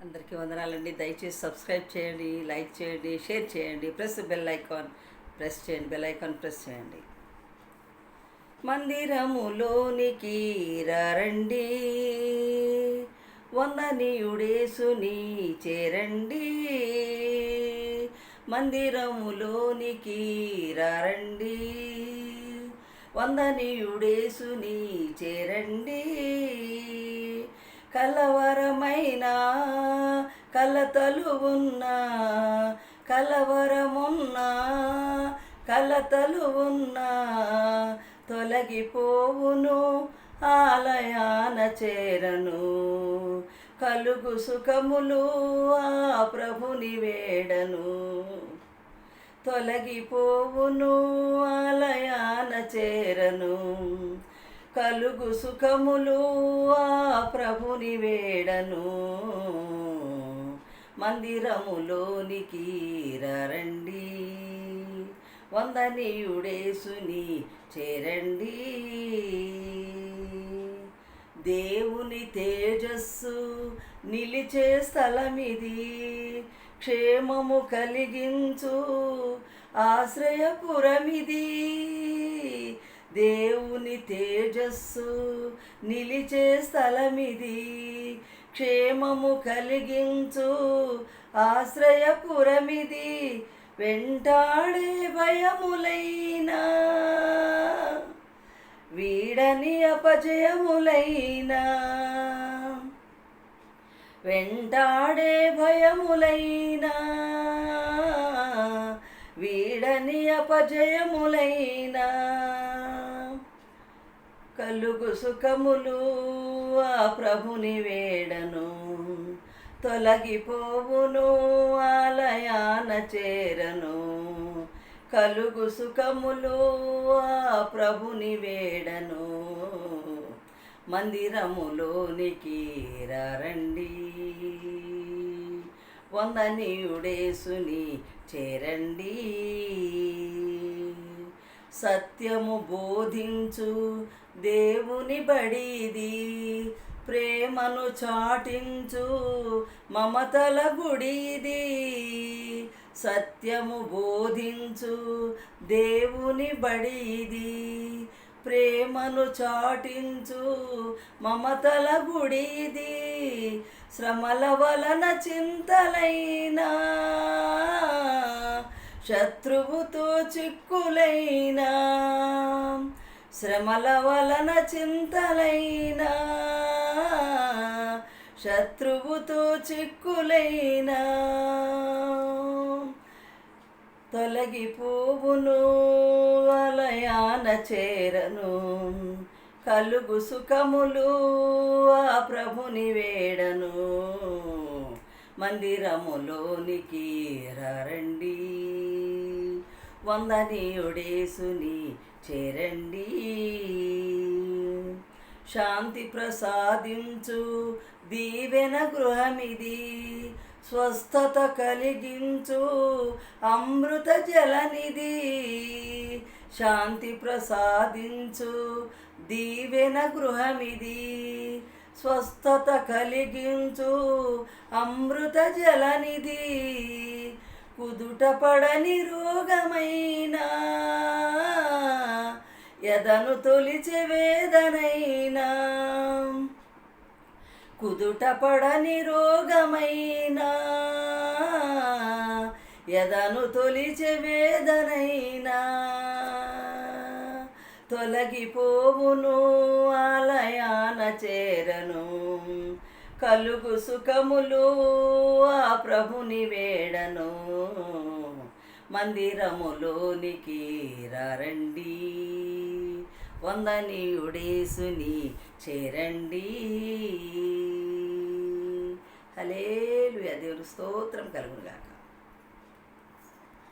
అందరికీ వందనాలండి. దయచేసి సబ్స్క్రైబ్ చేయండి, లైక్ చేయండి, షేర్ చేయండి, బెల్ ఐకాన్ ప్రెస్ చేయండి. బెల్ ఐకాన్ ప్రెస్ చేయండి. మందిరములోనికి రండి, వందనీయుడేసుని చేరండి. మందిరములోనికి రండి, వందనీయుడేసుని చేరండి. కలవరమైన కలతలు ఉన్నా, కలవరమున్నా కలతలు ఉన్నా తొలగిపోవును, ఆలయాన చేరను. కలుగు సుఖములు ఆ ప్రభుని వేడను. తొలగిపోవును, ఆలయాన చేరను. కలుగు సుఖములు ఆ ప్రభుని వేడను. మందిరములోనికి రండి, వందనీయుడేసుని చేరండి. దేవుని తేజస్సు నిలిచే స్థలమిది, క్షేమము కలిగించు ఆశ్రయపురమిది. దేవుని తేజస్సు నిలిచే స్థలమిది, క్షేమము కలిగించు ఆశ్రయపురమిది. వెంటాడే భయములైనా, వీడని అపజయములైనా, వెంటాడే భయములైనా, వీడని అపజయములైనా కలుగు సుఖములు ఆ ప్రభుని వేడను. తొలగిపోవును, ఆలయాన చేరను. కలుగు సుఖములు ఆ ప్రభుని వేడను. మందిరములోనికి రండి, వందనీయుడేసుని చేరండి. సత్యము బోధించు దేవుని బడిది, ప్రేమను చాటించు మమతల గుడిది. సత్యము బోధించు దేవుని బడిది, ప్రేమను చాటించు మమతల గుడిది. శ్రమల వలన చింతలైనా, శత్రువుతో చిక్కులైనా, శ్రమల వలన చింతలైనా, శత్రువుతో చిక్కులైనా తొలగిపోవును, ఆలయాన చేరను. కలుగు సుఖములు ఆ ప్రభుని వేడను. మందిరములోనికి రండి, వందనీయుడేసుని చేరండి. శాంతి ప్రసాదించు దీవెన గృహమిది, స్వస్థత కలిగించు అమృత జలనిది. శాంతి ప్రసాదించు దీవెన గృహమిది, స్వస్థత కలిగించు అమృత జలనిది. కుదుట పడని రోగమైనా, ఎదను తొలిచే వేదనైనా, కుదుట పడని రోగమైనా, ఎదను తొలిచే వేదనైనా తొలగిపోవును, ఆలయాన చేరను. కలుగు సుఖములు ఆ ప్రభుని వేడను. మందిరములోనికి రండి, వందనీయుడేసుని చేరండి. హల్లెలూయా. దేవుని స్తోత్రం కలుగునుగాక.